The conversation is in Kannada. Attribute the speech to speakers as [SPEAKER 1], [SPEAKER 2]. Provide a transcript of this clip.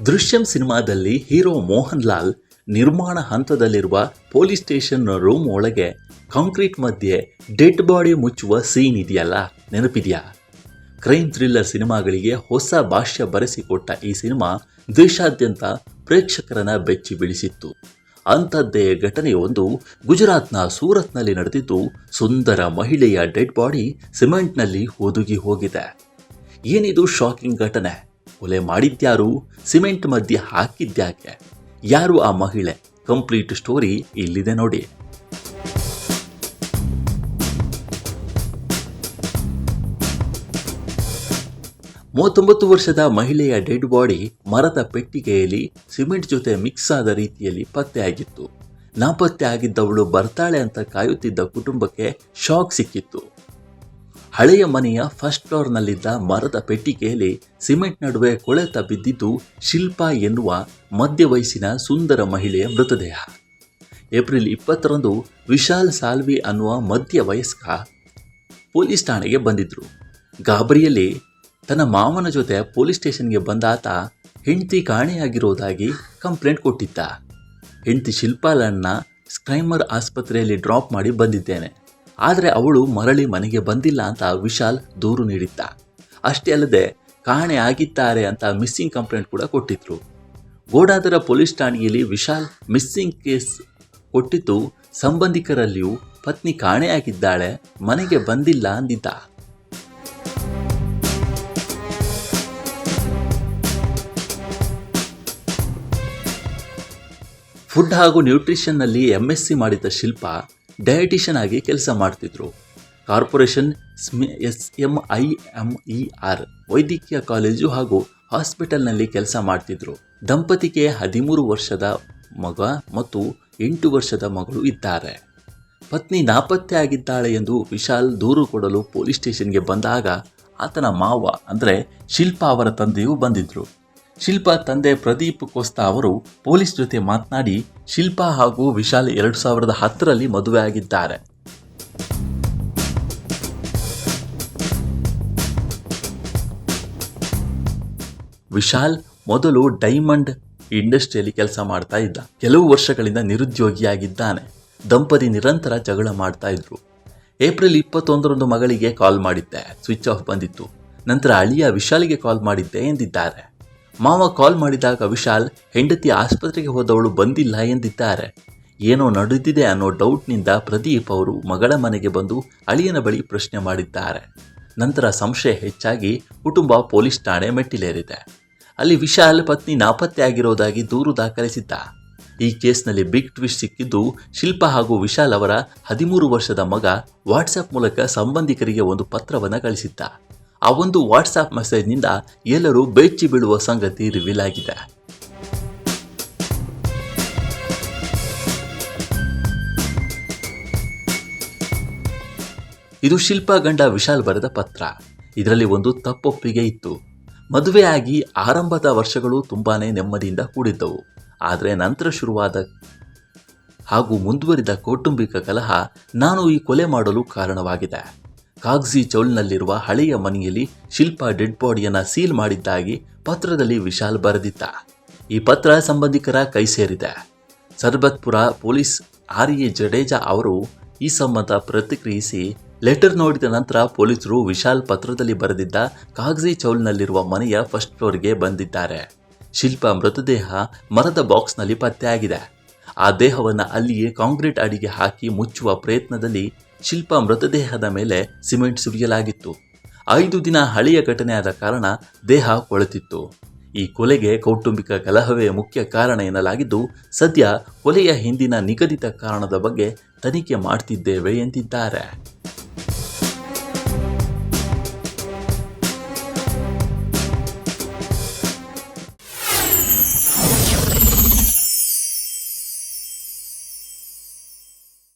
[SPEAKER 1] ದೃಶ್ಯಂ ಸಿನಿಮಾದಲ್ಲಿ ಹೀರೋ ಮೋಹನ್ ಲಾಲ್ ನಿರ್ಮಾಣ ಹಂತದಲ್ಲಿರುವ ಪೊಲೀಸ್ ಸ್ಟೇಷನ್ ರೂಮ್ ಒಳಗೆ ಕಾಂಕ್ರೀಟ್ ಮಧ್ಯೆ ಡೆಡ್ ಬಾಡಿ ಮುಚ್ಚುವ ಸೀನ್ ಇದೆಯಲ್ಲ, ನೆನಪಿದೆಯಾ? ಕ್ರೈಮ್ ಥ್ರಿಲ್ಲರ್ ಸಿನಿಮಾಗಳಿಗೆ ಹೊಸ ಭಾಷ್ಯ ಬರೆಸಿಕೊಟ್ಟ ಈ ಸಿನಿಮಾ ದೇಶಾದ್ಯಂತ ಪ್ರೇಕ್ಷಕರನ್ನ ಬೆಚ್ಚಿ ಬೀಳಿಸಿತ್ತು. ಅಂಥದ್ದೇ ಘಟನೆಯೊಂದು ಗುಜರಾತ್ನ ಸೂರತ್ನಲ್ಲಿ ನಡೆದಿದ್ದು, ಸುಂದರ ಮಹಿಳೆಯ ಡೆಡ್ ಬಾಡಿ ಸಿಮೆಂಟ್ನಲ್ಲಿ ಹುದುಗಿ ಹೋಗಿದೆ. ಏನಿದು ಶಾಕಿಂಗ್ ಘಟನೆ? ಕೊಲೆ ಮಾಡಿದ್ಯಾರು? ಸಿಮೆಂಟ್ ಮಧ್ಯೆ ಹಾಕಿದ್ಯಾಕೆ? ಯಾರು ಆ ಮಹಿಳೆ? ಕಂಪ್ಲೀಟ್ ಸ್ಟೋರಿ ಇಲ್ಲಿದೆ ನೋಡಿ. ಮೂವತ್ತೊಂಬತ್ತು ವರ್ಷದ ಮಹಿಳೆಯ ಡೆಡ್ ಬಾಡಿ ಮರದ ಪೆಟ್ಟಿಗೆಯಲ್ಲಿ ಸಿಮೆಂಟ್ ಜೊತೆ ಮಿಕ್ಸ್ ಆದ ರೀತಿಯಲ್ಲಿ ಪತ್ತೆಯಾಗಿತ್ತು. ನಾಪತ್ತೆ ಆಗಿದ್ದವಳು ಬರ್ತಾಳೆ ಅಂತ ಕಾಯುತ್ತಿದ್ದ ಕುಟುಂಬಕ್ಕೆ ಶಾಕ್ ಸಿಕ್ಕಿತ್ತು. ಹಳೆಯ ಮನೆಯ ಫಸ್ಟ್ ಫ್ಲೋರ್ನಲ್ಲಿದ್ದ ಮರದ ಪೆಟ್ಟಿಗೆಯಲ್ಲಿ ಸಿಮೆಂಟ್ ನಡುವೆ ಕೊಳೆತ ಬಿದ್ದಿದ್ದು ಶಿಲ್ಪಾ ಎನ್ನುವ ಮಧ್ಯ ವಯಸ್ಸಿನ ಸುಂದರ ಮಹಿಳೆಯ ಮೃತದೇಹ. ಏಪ್ರಿಲ್ 20ರಂದು ವಿಶಾಲ್ ಸಾಲ್ವಿ ಅನ್ನುವ ಮಧ್ಯ ವಯಸ್ಕ ಪೊಲೀಸ್ ಠಾಣೆಗೆ ಬಂದಿದ್ರು. ಗಾಬರಿಯಲ್ಲಿ ತನ್ನ ಮಾವನ ಜೊತೆ ಪೊಲೀಸ್ ಸ್ಟೇಷನ್ಗೆ ಬಂದಾತ ಹೆಂಡತಿ ಕಾಣೆಯಾಗಿರೋದಾಗಿ ಕಂಪ್ಲೇಂಟ್ ಕೊಟ್ಟಿದ್ದ. ಹೆಂಡತಿ ಶಿಲ್ಪಾಳನ್ನ ಸ್ಕ್ರೈಮರ್ ಆಸ್ಪತ್ರೆಯಲ್ಲಿ ಡ್ರಾಪ್ ಮಾಡಿ ಬಂದಿದ್ದೇನೆ, ಆದರೆ ಅವಳು ಮರಳಿ ಮನೆಗೆ ಬಂದಿಲ್ಲ ಅಂತ ವಿಶಾಲ್ ದೂರು ನೀಡಿದ್ದ. ಅಷ್ಟೇ ಅಲ್ಲದೆ ಕಾಣೆ ಆಗಿದ್ದಾರೆ ಅಂತ ಮಿಸ್ಸಿಂಗ್ ಕಂಪ್ಲೇಂಟ್ ಕೂಡ ಕೊಟ್ಟಿದ್ರು. ಗೋಡಾದರ ಪೊಲೀಸ್ ಠಾಣೆಯಲ್ಲಿ ವಿಶಾಲ್ ಮಿಸ್ಸಿಂಗ್ ಕೇಸ್ ಕೊಟ್ಟಿದ್ದು ಸಂಬಂಧಿಕರಲ್ಲಿಯೂ ಪತ್ನಿ ಕಾಣೆಯಾಗಿದ್ದಾಳೆ, ಮನೆಗೆ ಬಂದಿಲ್ಲ ಅಂದಿದ್ದ. ಫುಡ್ ಹಾಗೂ ನ್ಯೂಟ್ರಿಷನ್ನಲ್ಲಿ MSc ಮಾಡಿದ ಶಿಲ್ಪಾ ಡಯಟಿಷಿಯನ್ ಆಗಿ ಕೆಲಸ ಮಾಡ್ತಿದ್ರು. ಕಾರ್ಪೊರೇಷನ್ SMIMER ವೈದ್ಯಕೀಯ ಕಾಲೇಜು ಹಾಗೂ ಹಾಸ್ಪಿಟಲ್ನಲ್ಲಿ ಕೆಲಸ ಮಾಡ್ತಿದ್ರು. ದಂಪತಿಗೆ 13 ವರ್ಷದ ಮಗ ಮತ್ತು 8 ವರ್ಷದ ಮಗಳು ಇದ್ದಾರೆ. ಪತ್ನಿ ನಾಪತ್ತೆ ಆಗಿದ್ದಾಳೆ ಎಂದು ವಿಶಾಲ್ ದೂರು ಕೊಡಲು ಪೊಲೀಸ್ ಸ್ಟೇಷನ್ಗೆ ಬಂದಾಗ ಆತನ ಮಾವ ಅಂದರೆ ಶಿಲ್ಪಾ ಅವರ ತಂದೆಯೂ ಬಂದಿದ್ರು. ಶಿಲ್ಪಾ ತಂದೆ ಪ್ರದೀಪ್ ಕೋಸ್ತಾ ಅವರು ಪೊಲೀಸ್ ಜೊತೆ ಮಾತನಾಡಿ ಶಿಲ್ಪಾ ಹಾಗೂ ವಿಶಾಲ್ 2010ರಲ್ಲಿ ಮದುವೆ ಆಗಿದ್ದಾರೆ. ವಿಶಾಲ್ ಮೊದಲು ಡೈಮಂಡ್ ಇಂಡಸ್ಟ್ರಿಯಲ್ಲಿ ಕೆಲಸ ಮಾಡ್ತಾ ಇದ್ದ. ಕೆಲವು ವರ್ಷಗಳಿಂದ ನಿರುದ್ಯೋಗಿಯಾಗಿದ್ದಾನೆ. ದಂಪತಿ ನಿರಂತರ ಜಗಳ ಮಾಡ್ತಾ ಇದ್ರು. ಏಪ್ರಿಲ್ 21ರಂದು ಮಗಳಿಗೆ ಕಾಲ್ ಮಾಡಿದ್ದೆ, ಸ್ವಿಚ್ ಆಫ್ ಬಂದಿತ್ತು. ನಂತರ ಅಳಿಯ ವಿಶಾಲ್ಗೆ ಕಾಲ್ ಮಾಡಿದ್ದೆ ಎಂದಿದ್ದಾರೆ. ಮಾವ ಕಾಲ್ ಮಾಡಿದಾಗ ವಿಶಾಲ್ ಹೆಂಡತಿ ಆಸ್ಪತ್ರೆಗೆ ಹೋದವಳು ಬಂದಿಲ್ಲ ಎಂದಿದ್ದಾರೆ. ಏನೋ ನಡೆದಿದೆ ಅನ್ನೋ ಡೌಟ್ನಿಂದ ಪ್ರದೀಪ್ ಅವರು ಮಗಳ ಮನೆಗೆ ಬಂದು ಅಳಿಯನ ಬಳಿ ಪ್ರಶ್ನೆ ಮಾಡಿದ್ದಾರೆ. ನಂತರ ಸಂಶಯ ಹೆಚ್ಚಾಗಿ ಕುಟುಂಬ ಪೊಲೀಸ್ ಠಾಣೆ ಮೆಟ್ಟಿಲೇರಿದೆ. ಅಲ್ಲಿ ವಿಶಾಲ್ ಪತ್ನಿ ನಾಪತ್ತೆ ಆಗಿರೋದಾಗಿ ದೂರು ದಾಖಲಿಸಿದ್ದ. ಈ ಕೇಸ್ನಲ್ಲಿ ಬಿಗ್ ಟ್ವಿಸ್ಟ್ ಸಿಕ್ಕಿದ್ದು, ಶಿಲ್ಪಾ ಹಾಗೂ ವಿಶಾಲ್ ಅವರ 13 ವರ್ಷದ ಮಗ ವಾಟ್ಸಪ್ ಮೂಲಕ ಸಂಬಂಧಿಕರಿಗೆ ಒಂದು ಪತ್ರವನ್ನು ಕಳಿಸಿದ್ದ. ಆ ಒಂದು ವಾಟ್ಸಾಪ್ ಮೆಸೇಜ್ನಿಂದ ಎಲ್ಲರೂ ಬೆಚ್ಚಿ ಬೀಳುವ ಸಂಗತಿ ರಿವೀಲ್ ಆಗಿದೆ. ಇದು ಶಿಲ್ಪಾ ಗಂಡ ವಿಶಾಲ್ ಬರೆದ ಪತ್ರ. ಇದರಲ್ಲಿ ಒಂದು ತಪ್ಪೊಪ್ಪಿಗೆ ಇತ್ತು. ಮದುವೆಯಾಗಿ ಆರಂಭದ ವರ್ಷಗಳು ತುಂಬಾನೇ ನೆಮ್ಮದಿಯಿಂದ ಕೂಡಿದ್ದವು. ಆದರೆ ನಂತರ ಶುರುವಾದ ಹಾಗೂ ಮುಂದುವರಿದ ಕೌಟುಂಬಿಕ ಕಲಹ ನಾನು ಈ ಕೊಲೆ ಮಾಡಲು ಕಾರಣವಾಗಿದೆ. ಕಾಗ್ಜಿ ಚೌಲ್ನಲ್ಲಿರುವ ಹಳೆಯ ಮನೆಯಲ್ಲಿ ಶಿಲ್ಪಾ ಡೆಡ್ ಬಾಡಿಯನ್ನು ಸೀಲ್ ಮಾಡಿದ್ದಾಗಿ ಪತ್ರದಲ್ಲಿ ವಿಶಾಲ್ ಬರೆದಿದ್ದ. ಈ ಪತ್ರ ಸಂಬಂಧಿಕರ ಕೈ ಸೇರಿದೆ. ಸರ್ಬತ್ಪುರ ಪೊಲೀಸ್ RA ಜಡೇಜಾ ಅವರು ಈ ಸಂಬಂಧ ಪ್ರತಿಕ್ರಿಯಿಸಿ, ಲೆಟರ್ ನೋಡಿದ ನಂತರ ಪೊಲೀಸರು ವಿಶಾಲ್ ಪತ್ರದಲ್ಲಿ ಬರೆದಿದ್ದ ಕಾಗ್ಜಿ ಚೌಲ್ನಲ್ಲಿರುವ ಮನೆಯ ಫಸ್ಟ್ ಫ್ಲೋರ್ಗೆ ಬಂದಿದ್ದಾರೆ. ಶಿಲ್ಪಾ ಮೃತದೇಹ ಮರದ ಬಾಕ್ಸ್ನಲ್ಲಿ ಪತ್ತೆಯಾಗಿದೆ. ಆ ದೇಹವನ್ನು ಅಲ್ಲಿಯೇ ಕಾಂಕ್ರೀಟ್ ಅಡಿಗೆ ಹಾಕಿ ಮುಚ್ಚುವ ಪ್ರಯತ್ನದಲ್ಲಿ ಶಿಲ್ಪಾ ಮೃತದೇಹದ ಮೇಲೆ ಸಿಮೆಂಟ್ ಸುರಿಯಲಾಗಿತ್ತು. 5 ದಿನ ಹಳೆಯ ಘಟನೆಯಾದ ಕಾರಣ ದೇಹ ಕೊಳೆತಿತ್ತು. ಈ ಕೊಲೆಗೆ ಕೌಟುಂಬಿಕ ಕಲಹವೇ ಮುಖ್ಯ ಕಾರಣ ಎನ್ನಲಾಗಿದ್ದು, ಸದ್ಯ ಕೊಲೆಯ ಹಿಂದಿನ ನಿಗದಿತ ಕಾರಣದ ಬಗ್ಗೆ ತನಿಖೆ ಮಾಡ್ತಿದ್ದೇವೆ ಎಂದಿದ್ದಾರೆ.